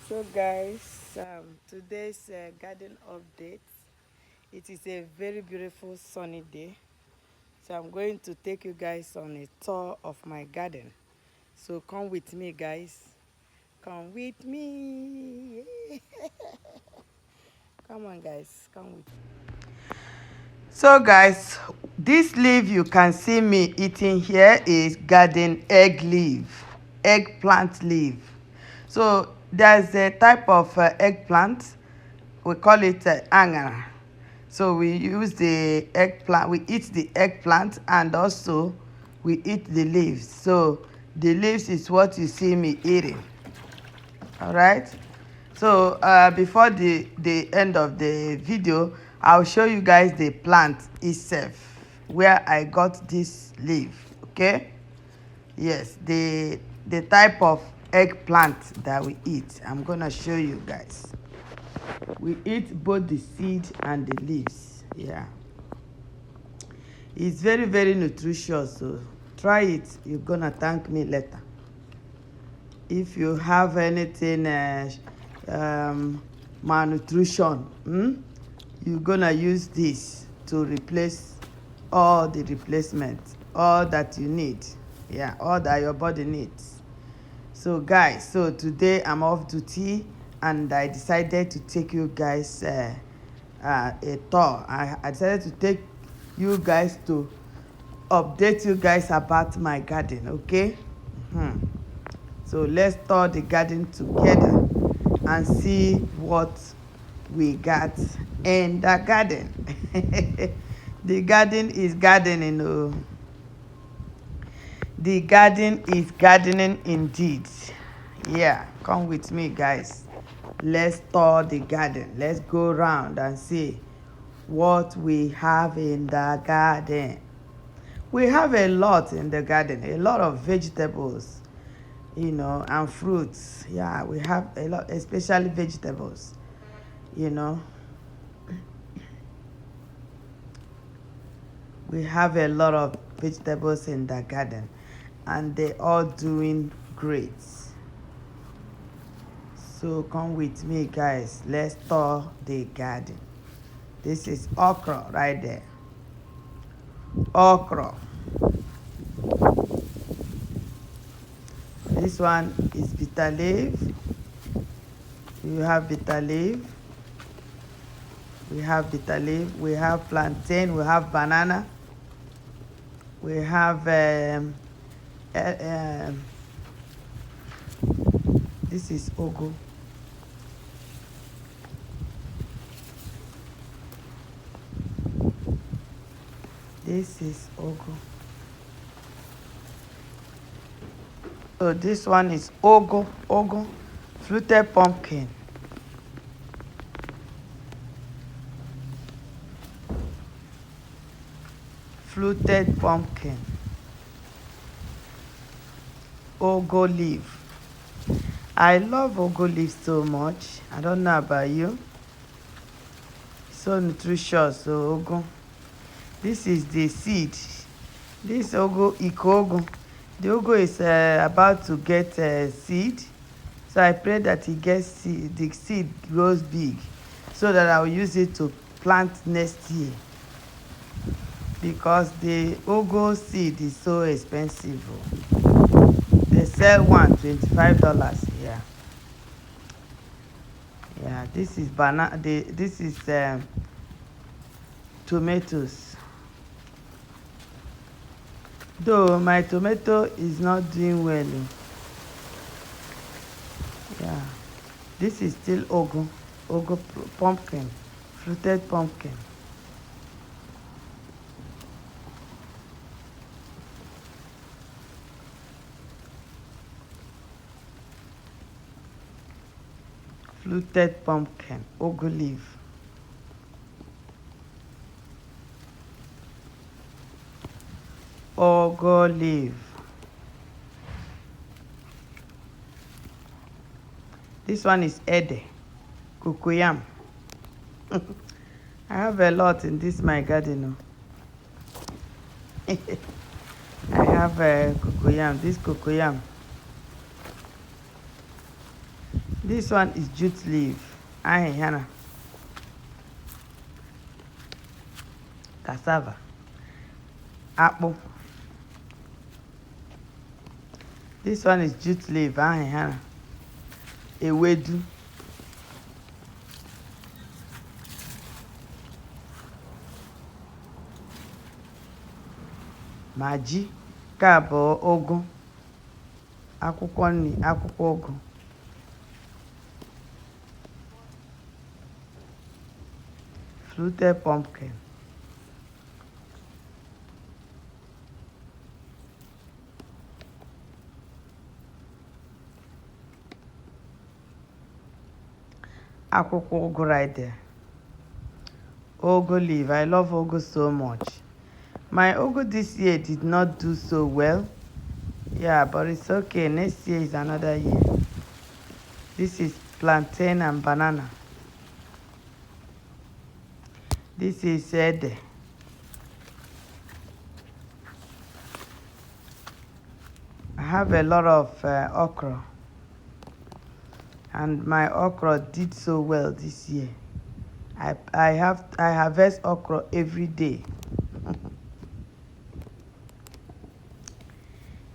So guys, today's garden update. It is a very beautiful sunny day. So I'm going to take you guys on a tour of my garden. So come with me guys. Come with me. Come on guys, come with me. So guys, this leaf you can see me eating here is garden egg leaf, eggplant leaf. So there's a type of eggplant, we call it angara. So we use the eggplant, we eat the eggplant, and also we eat the leaves. So the leaves is what you see me eating. All right. So before the end of the video, I'll show you guys the plant itself, where I got this leaf. Okay. Yes, the type of eggplant that we eat, I'm gonna show you guys. We eat both the seed and the leaves. Yeah, it's very nutritious, so try it. You're gonna thank me later. If you have anything malnutrition, you're gonna use this to replace all the replacement, all that you need. Yeah, all that your body needs. So guys, so today I'm off duty and I decided to take you guys a tour. I decided to take you guys to update you guys about my garden. Okay. So let's tour the garden together and see what we got in the garden. The garden is gardening. Oh. The garden is gardening indeed. Yeah, come with me guys. Let's tour the garden. Let's go around and see what we have in the garden. We have a lot in the garden, a lot of vegetables, and fruits. Yeah, we have a lot, especially vegetables, you know. We have a lot of vegetables in the garden and they all doing great. So come with me guys, let's tour the garden. This is okra right there. Okra. This one is bitter leaf. You have bitter leaf. We have bitter leaf. We have plantain. We have banana. We have this is ugu. This is ugu. So this one is ugu, fluted pumpkin. Fluted pumpkin. Ugu leaf. I love ugu leaf so much. I don't know about you. So nutritious. So ugu. This is the seed. This ugu, ikogu. The ugu is about to get seed. So I pray that it gets seed, the seed grows big, so that I will use it to plant next year. Because the ugu seed is so expensive. They sell one $25. Yeah. Yeah. This is banana. This is tomatoes. Though my tomato is not doing well. Yeah. This is still ugu pumpkin, fruited pumpkin. Fluted pumpkin, ugu leaf. Ugu leaf. This one is ede, cocoyam. I have a lot in this my garden. I have cocoyam. This cocoyam. This one is jute leaf. Ahihana. Cassava. Apple. This one is jute leaf. Ahihana. Ewedu. Maji. Kabo ogu. Akwụkwọ nri, akwụkwọ ugu. Fluted pumpkin. Akwụkwọ ugu right there. Ugu leaf. I love ugu so much. My ugu this year did not do so well. Yeah, but it's okay. Next year is another year. This is plantain and banana. This is ede. I have a lot of okra. And my okra did so well this year. I harvest okra every day.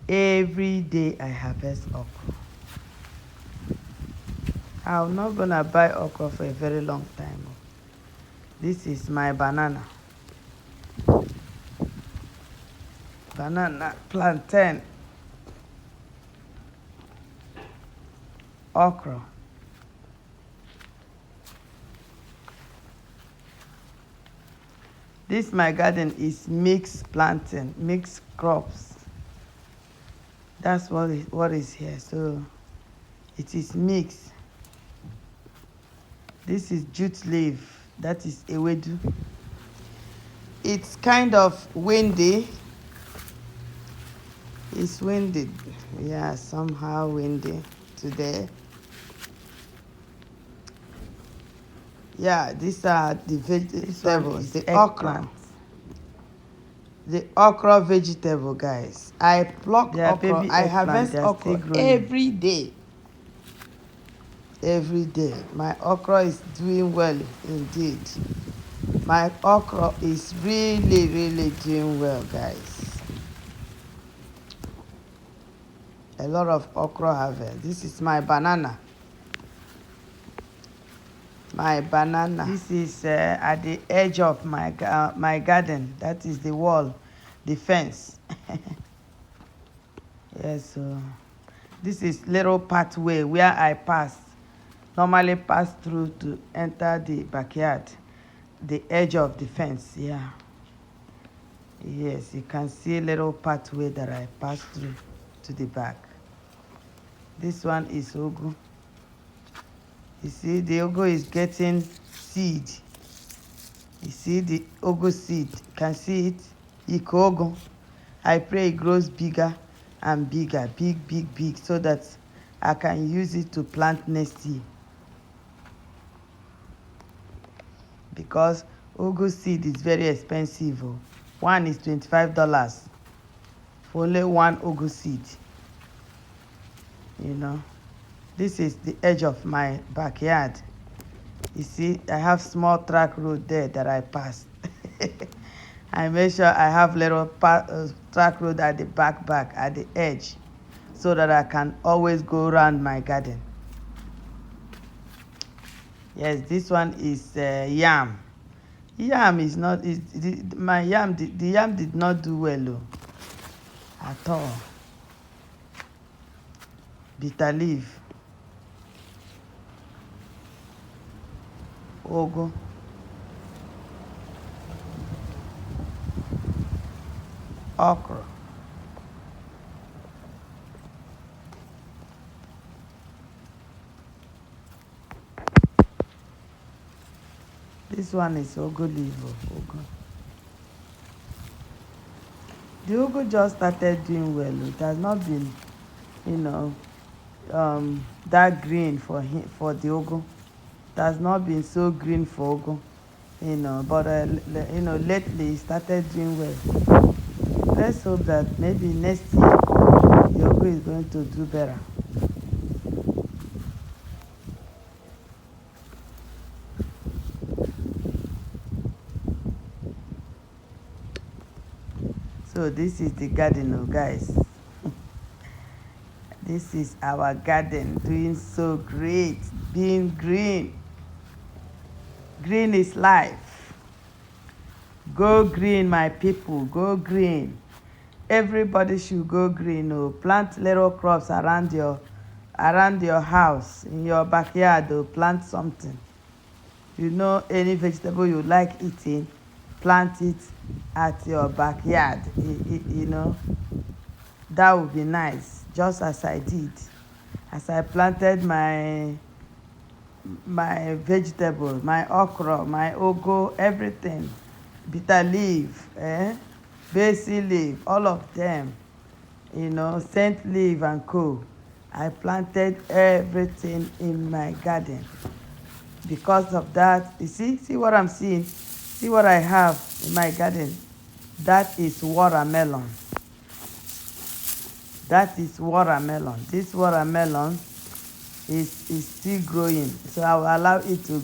Every day I harvest okra. I'm not gonna buy okra for a very long time. This is my banana. Banana, plantain, okra. This my garden is mixed planting, mixed crops. That's what is here. So it is mixed. This is jute leaf. That is ewedu. It's kind of windy. It's windy. Yeah, somehow windy today. Yeah, these are the vegetables, the okra. The okra vegetable, guys. I pluck okra. I harvest okra every day. Every day. My okra is doing well indeed. My okra is really, really doing well, guys. A lot of okra harvest. This is my banana. My banana. This is at the edge of my garden. That is the wall, the fence. Yes, so this is little pathway where I pass. Normally pass through to enter the backyard. The edge of the fence, yeah. Yes, you can see a little pathway that I pass through to the back. This one is ugu. You see, the ugu is getting seed. You see the ugu seed. You can see it. Ikogo. I pray it grows bigger and bigger, big, so that I can use it to plant next year. Because ugu seed is very expensive. One is $25 for only one ugu seed. You know, this is the edge of my backyard. You see, I have small track road there that I pass. I make sure I have little track road at the back, at the edge, so that I can always go around my garden. Yes, this one is yam. Yam is not, my yam, the yam did not do well at all. Bitter leaf. Ugu. Okra. This one is ugu leaf. Ugu. The ugu just started doing well. It has not been, that green for the ugu. It has not been so green for ugu, but lately it started doing well. Let's hope that maybe next year the ugu is going to do better. So this is the garden, oh guys. This is our garden doing so great, being green. Green is life. Go green, my people, go green. Everybody should go green. Oh, plant little crops around your house, in your backyard. Oh, plant something. You know, any vegetable you like eating, plant it at your backyard. You know, that would be nice. Just as I did, as I planted my vegetable, my okra, my ugu, everything, bitter leaf, basil leaf, all of them, you know, scent leaf and co. I planted everything in my garden. Because of that, you see what I'm seeing? See what I have in my garden? That is watermelon. That is watermelon. This watermelon is still growing, so I will allow it to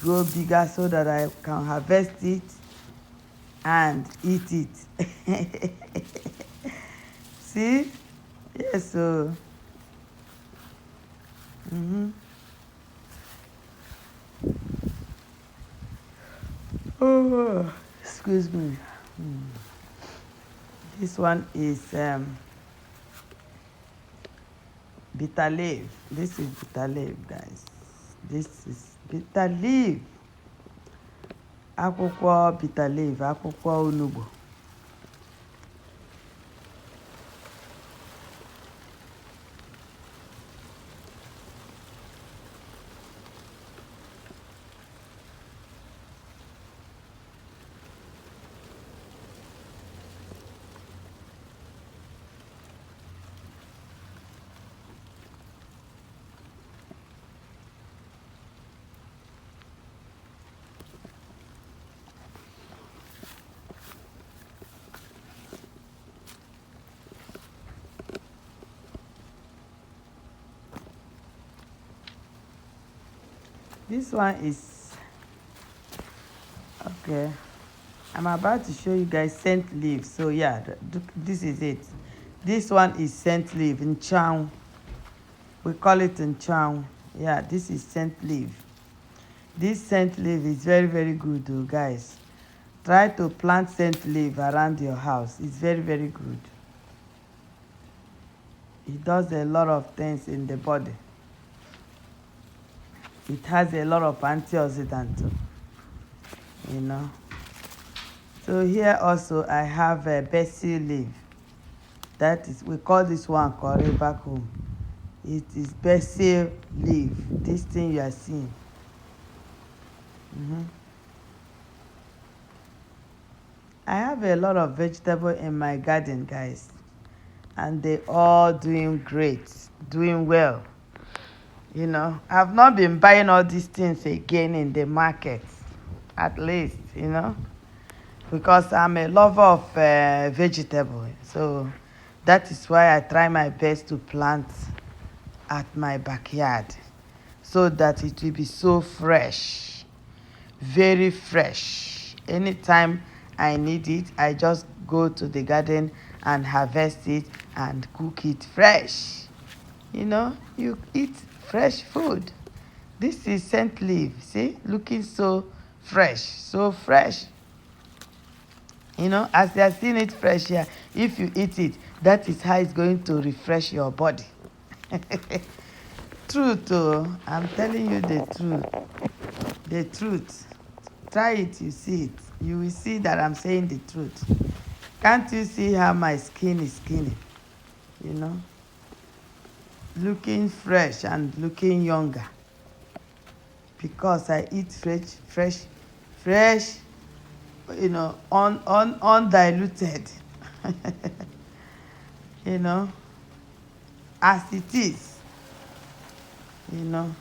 grow bigger so that I can harvest it and eat it. See? Yes, so oh, excuse me. This one is bitter leaf. This is bitter leaf, guys. This is bitter leaf. Akwụkwọ bitter leaf, akwụkwọ onugbo. This one is okay. I'm about to show you guys scent leaf. So yeah, this is it. This one is scent leaf in chow. We call it in chow. Yeah, this is scent leaf. This scent leaf is very, very good, though, guys. Try to plant scent leaf around your house. It's very, very good. It does a lot of things in the body. It has a lot of antioxidant too, you know. So here also I have a basil leaf. That is, we call this one curry back home. It is basil leaf. This thing you are seeing. I have a lot of vegetable in my garden, guys, and they all doing great, doing well. You know, I've not been buying all these things again in the market, at least, you know, because I'm a lover of vegetable. So that is why I try my best to plant at my backyard so that it will be so fresh, very fresh. Anytime I need it, I just go to the garden and harvest it and cook it fresh. You know, you eat fresh food. This is scent leaf. See, looking so fresh, so fresh. You know, as they are seeing it fresh here, if you eat it, that is how it's going to refresh your body. Truth, oh, I'm telling you the truth. The truth. Try it, you see it. You will see that I'm saying the truth. Can't you see how my skin is skinny? You know, looking fresh and looking younger. Because I eat fresh, you know, undiluted. You know, as it is, you know,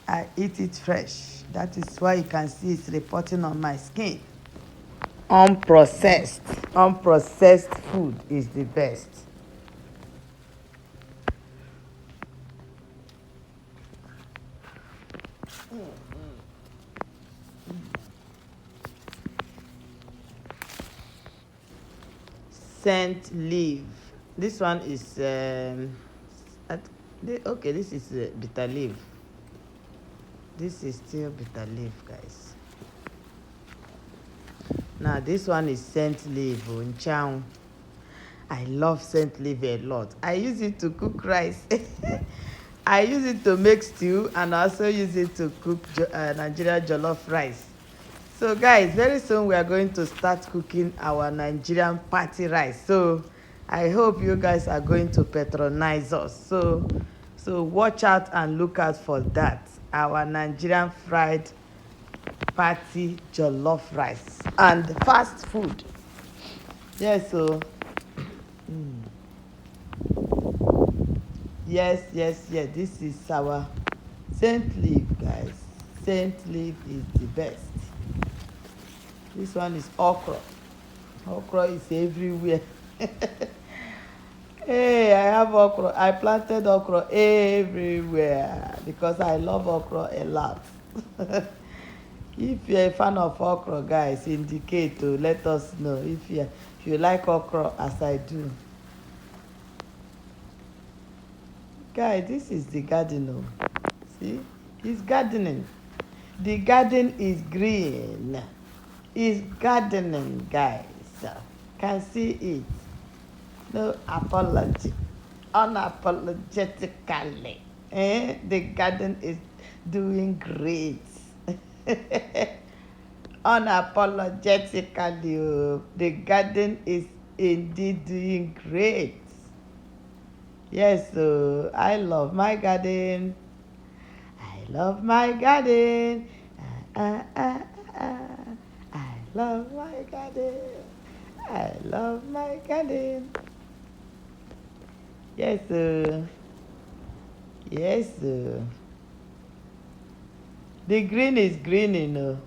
I eat it fresh. That is why you can see it's reporting on my skin. Unprocessed food is the best. scent leaf. This one is okay, this is bitter leaf. This is still bitter leaf, guys. Now this one is scent leaf. Nchang. I love scent leaf a lot. I use it to cook rice. I use it to make stew and also use it to cook Nigeria jollof rice. So guys, very soon we are going to start cooking our Nigerian party rice. So I hope you guys are going to patronize us. So watch out and look out for that. Our Nigerian fried party jollof rice and fast food. Yes, so yes, this is our scent leaf, guys. Scent leaf is the best. This one is okra. Okra is everywhere. Hey, I have okra. I planted okra everywhere because I love okra a lot. If you're a fan of okra, guys, indicate to let us know if you like okra as I do. Guys, this is the garden. Oh. See, it's gardening. The garden is green. It's gardening, guys. Can see it. No apology. Unapologetically. The garden is doing great. Unapologetically. The garden is indeed doing great. Yes, so I love my garden. I love my garden. I love my garden. I love my garden. Yes, sir. Yes, sir. The green is green, you know.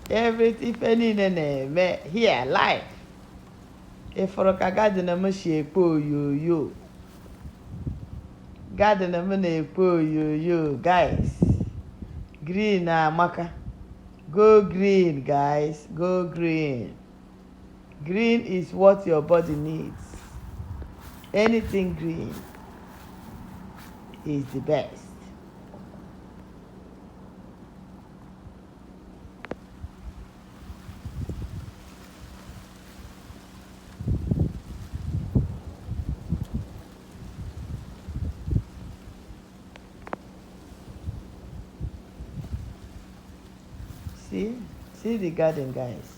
Everything, if any name, here, life. If for a garden, I'm a shape, you. Garden, I'm a you, guys. Green, maka. Go green, guys. Go green. Green is what your body needs. Anything green is the best. See the garden, guys.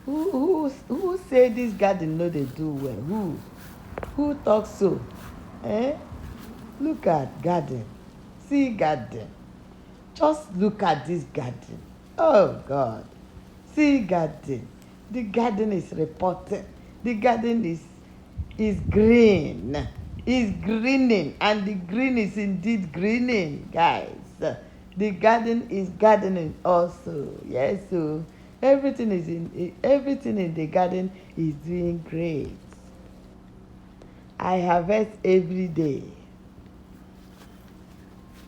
Who say this garden no dey do well? Who talk so? Look at garden. See garden. Just look at this garden. Oh God. See garden. The garden is reporting. The garden is green. Is greening, and the green is indeed greening, guys. The garden is gardening also. Yes, so everything in the garden is doing great. I harvest every day.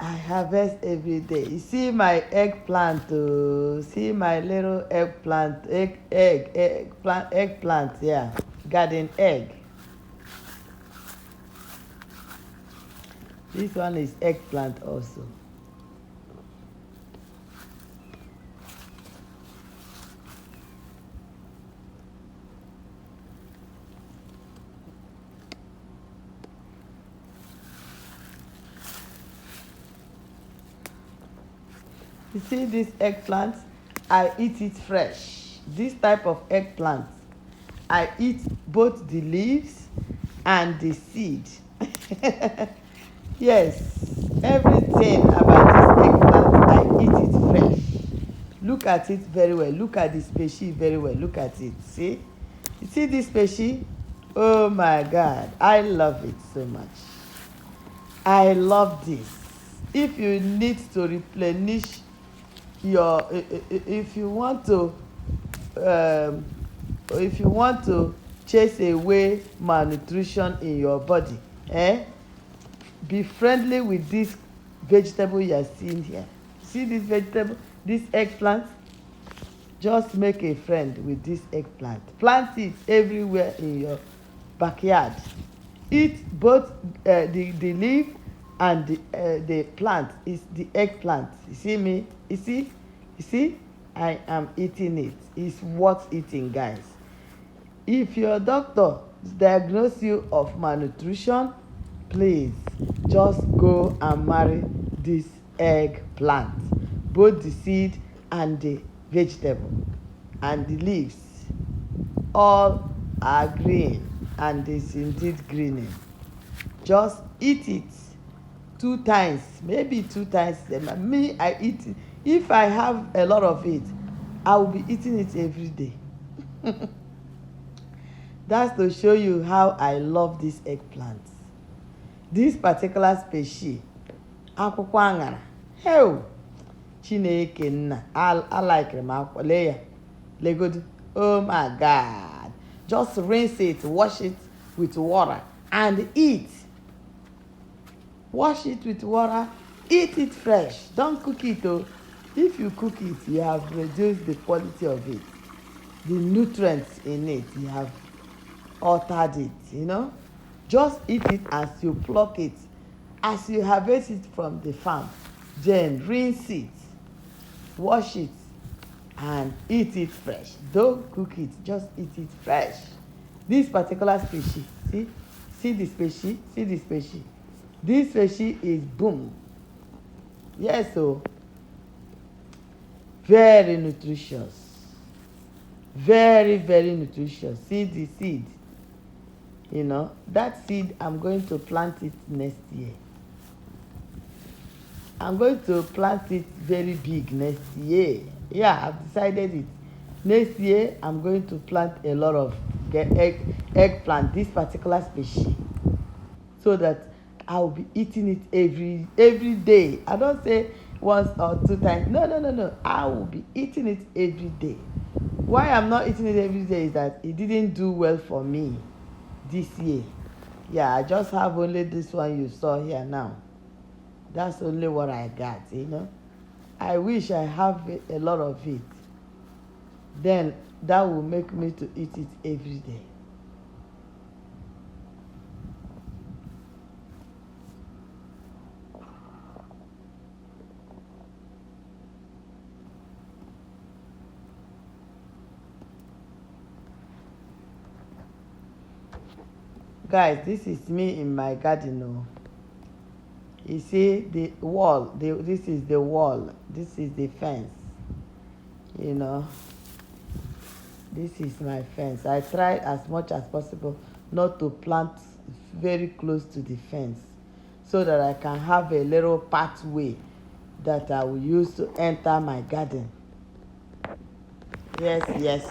I harvest every day. You see my eggplant, oh, see my little eggplant, eggplant, yeah, garden egg. This one is eggplant also. You see this eggplant? I eat it fresh. This type of eggplant, I eat both the leaves and the seed. Yes, everything about this eggplant, I eat it fresh. Look at it very well. Look at the species very well. Look at it. See? You see this species? Oh my God, I love it so much. I love this. If you need to replenish your if you want to chase away malnutrition in your body, be friendly with this vegetable you are seeing here. See this vegetable, this eggplant? just make a friend with this eggplant. Plant it everywhere in your backyard. Eat both the leaf and the plant. Is the eggplant. You see me? You see I am eating it. It's worth eating, guys. If your doctor diagnose you of malnutrition, please just go and marry this eggplant, both the seed and the vegetable and the leaves. All are green and is indeed greening. Just eat it 2 times, maybe 2 times. Me, I eat it. If I have a lot of it, I will be eating it every day. That's to show you how I love this eggplant. This particular species, akwụkwọ aṅara. Hey, Chineke nna, I like them. Lee ya, legodu. Oh my God! Just rinse it, wash it with water, and eat. Wash it with water, eat it fresh. Don't cook it though. If you cook it, you have reduced the quality of it. The nutrients in it, you have altered it. Just eat it as you pluck it, as you harvest it from the farm. Then rinse it, wash it, and eat it fresh. Don't cook it, just eat it fresh. This particular species, see the species, this species is boom. Yes, so very nutritious, very nutritious. See the seed. That seed, I'm going to plant it next year. I'm going to plant it very big next year. Yeah, I've decided it. Next year, I'm going to plant a lot of eggplant, this particular species, so that I'll be eating it every day. I don't say once or 2 times. No. I will be eating it every day. Why I'm not eating it every day is that it didn't do well for me this year. Yeah, I just have only this one you saw here now. That's only what I got. I wish I have a lot of it. Then that will make me to eat it every day. Guys, this is me in my garden. You see the wall, this is the wall, this is the fence. This is my fence. I try as much as possible not to plant very close to the fence, so that I can have a little pathway that I will use to enter my garden. Yes.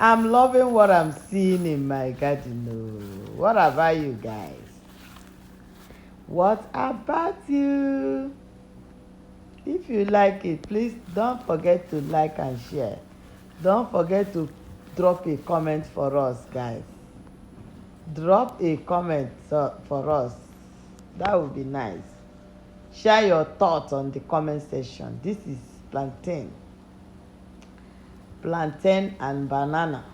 I'm loving what I'm seeing in my garden. What about you guys? What about you? If you like it, please don't forget to like and share. Don't forget to drop a comment for us, guys. Drop a comment for us. That would be nice. Share your thoughts on the comment section. This is plantain and banana.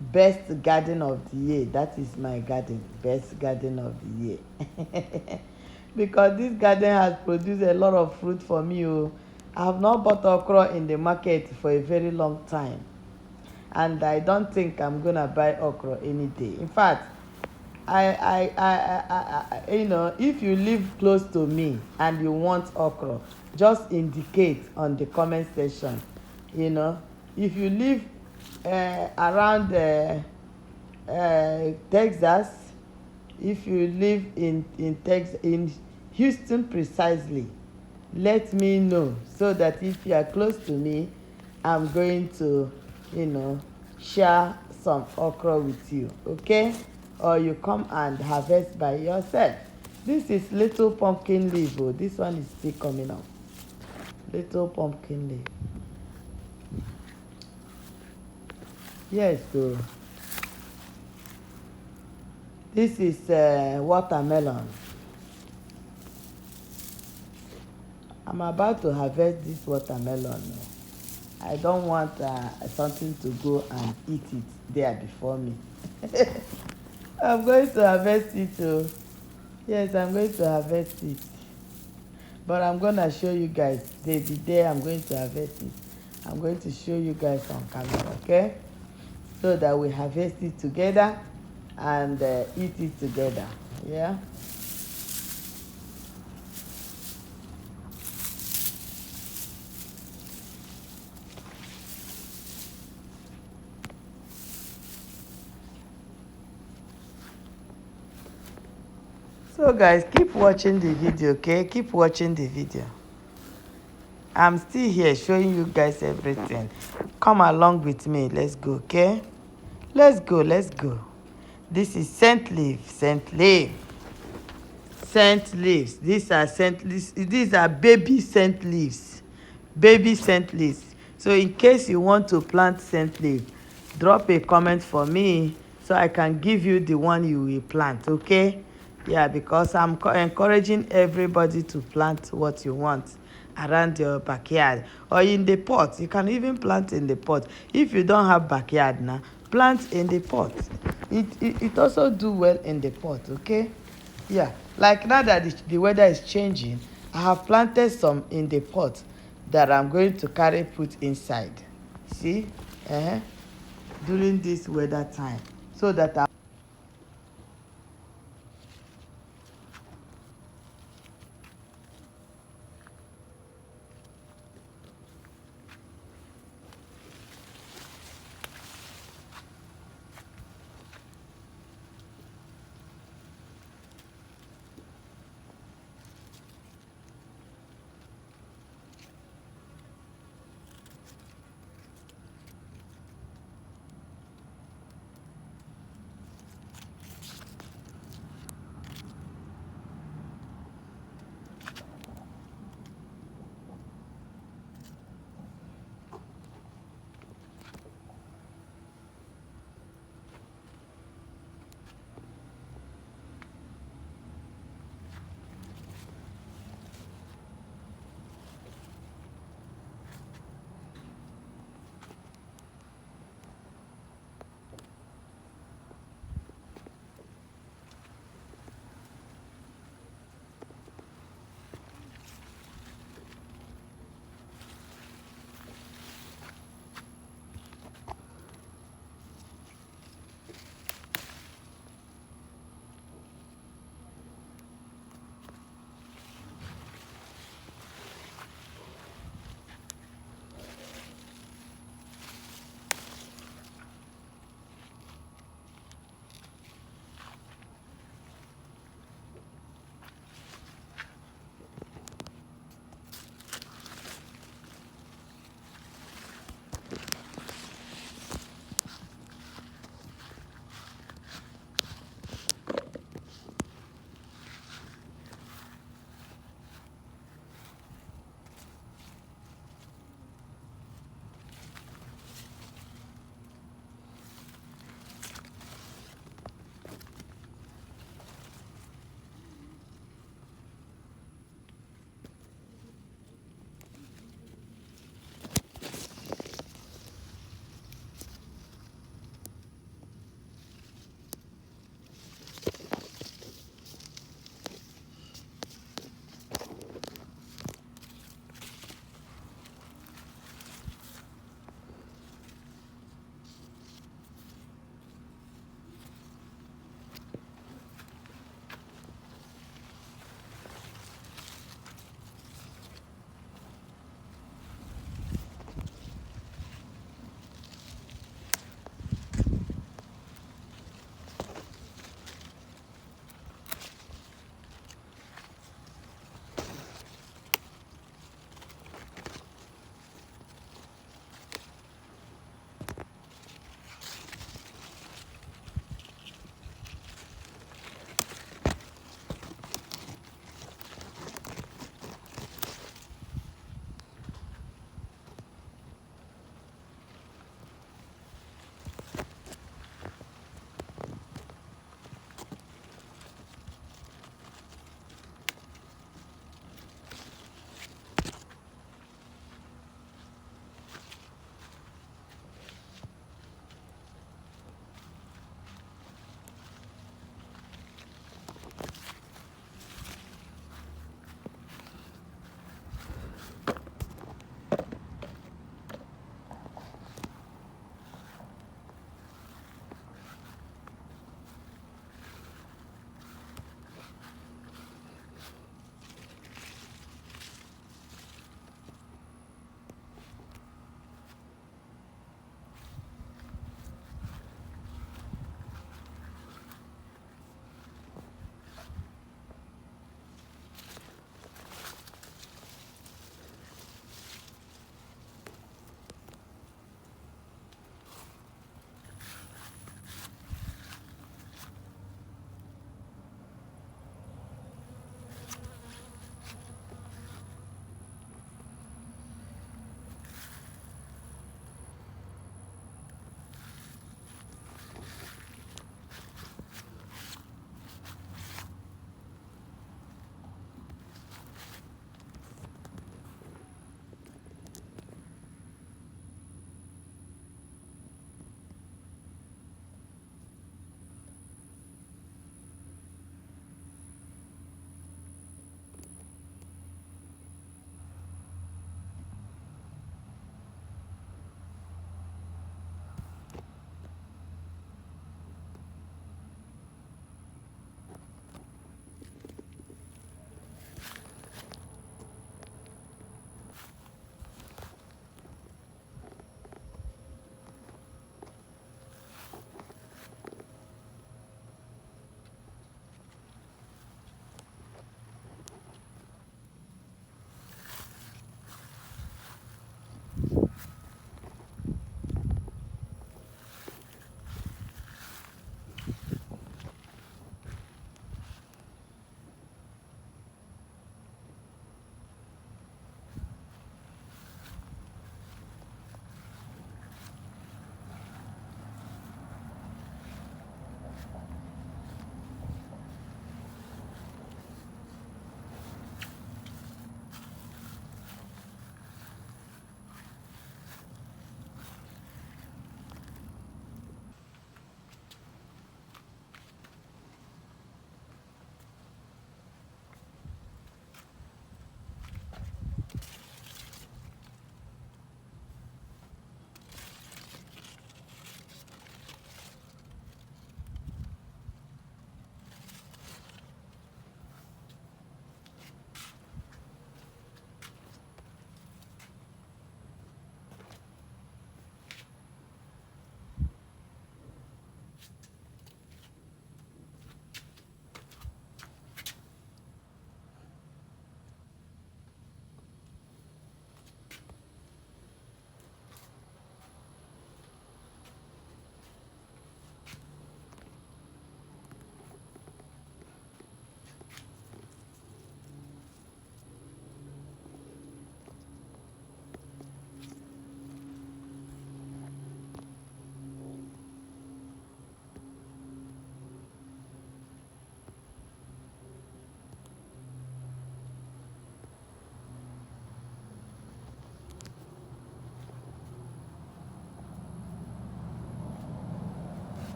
Best garden of the year. That is my garden. Best garden of the year. Because this garden has produced a lot of fruit for me. I have not bought okra in the market for a very long time, and I don't think I'm gonna buy okra any day. In fact, if you live close to me and you want okra, just indicate on the comment section. If you live around Texas, if you live in Houston precisely, let me know, so that if you are close to me, I'm going to share some okra with you, okay? Or you come and harvest by yourself. This is little pumpkin leaf. This one is still coming up. Little pumpkin leaf. Yes, so this is watermelon. I'm about to harvest this watermelon. I don't want something to go and eat it there before me. I'm going to harvest it too. Yes, I'm going to harvest it. But I'm going to show you guys the day I'm going to harvest it. I'm going to show you guys on camera, okay? So that we harvest it together and eat it together. Yeah. So guys, keep watching the video, okay? Keep watching the video. I'm still here showing you guys everything. Come along with me. Let's go, okay? Let's go, let's go. This is scent leaf, scent leaf. Scent leaves. These are scent leaves. These are baby scent leaves. Baby scent leaves. So in case you want to plant scent leaf, drop a comment for me so I can give you the one you will plant, okay? Yeah, because I'm encouraging everybody to plant what you want around your backyard or in the pot. You can even plant in the pot. If you don't have backyard now, plant in the pot. It also do well in the pot, okay? Yeah, like now that the weather is changing, I have planted some in the pot that I'm going to carry put inside. See, during this weather time, so that I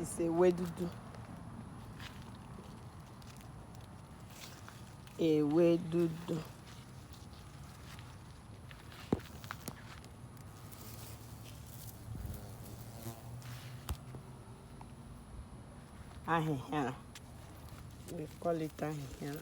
is ewedudu. Ewedudu. Ahịhịa. We call it ahịhịa.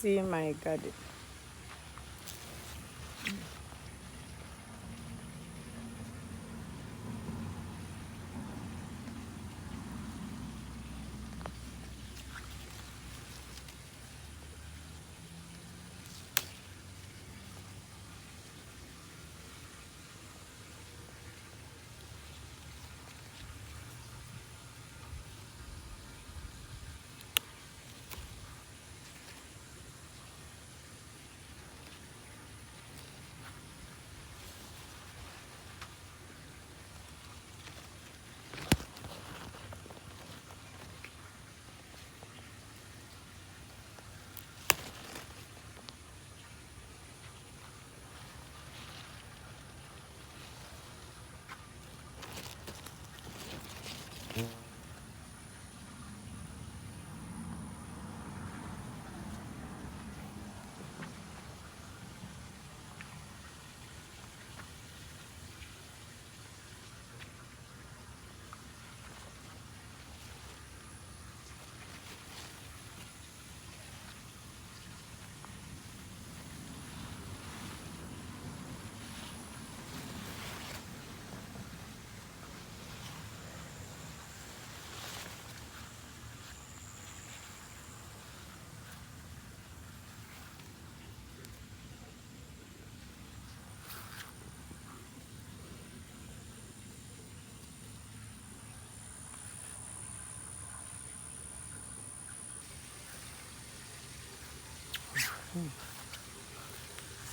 see my garden.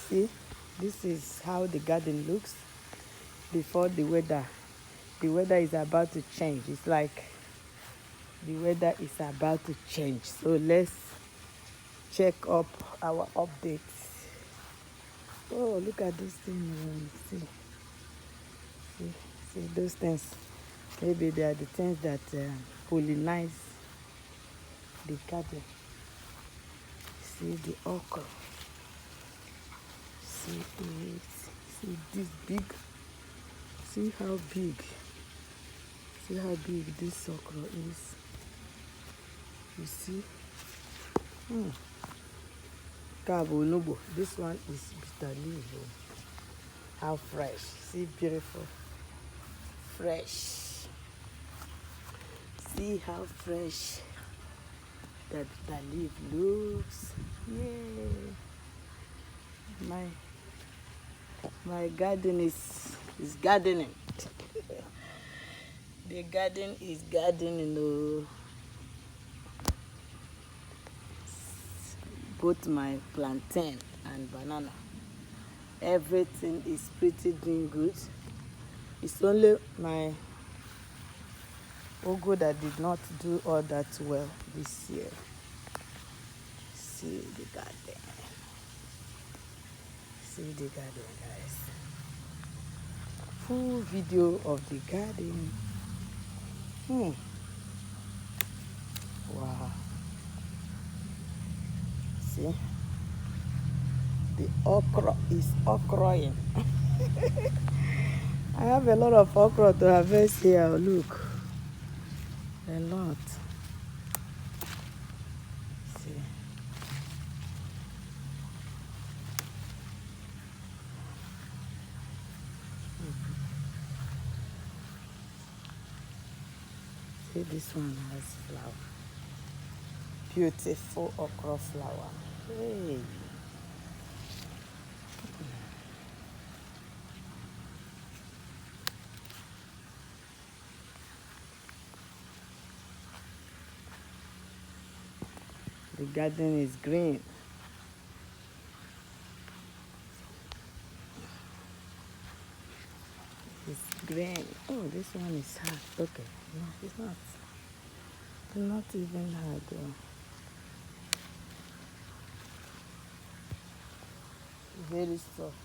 See, this is how the garden looks before the weather. The weather is about to change. It's like the weather is about to change. So let's check up our updates. Oh, look at this thing. See, see those things. Maybe they are the things that pollinize the garden. See the okra. See it. See this big. See how big. See how big this okra is. You see? Kabonobo. This one is bitter leaf. How fresh. See, beautiful. Fresh. See how fresh that bitter leaf looks. Yay. My garden is gardening. The garden is gardening. Oh. Both my plantain and banana. Everything is pretty doing good. It's only my ugu that did not do all that well this year. See the garden. See the garden, guys. Full video of the garden. Wow. See? The okra is okraing. I have a lot of okra to harvest here. Look. A lot. See. See, this one has flower. Beautiful okra flower. Hey. The garden is green. It's green. Oh, this one is hard. Okay. No, it's not. It's not even hard. Very soft.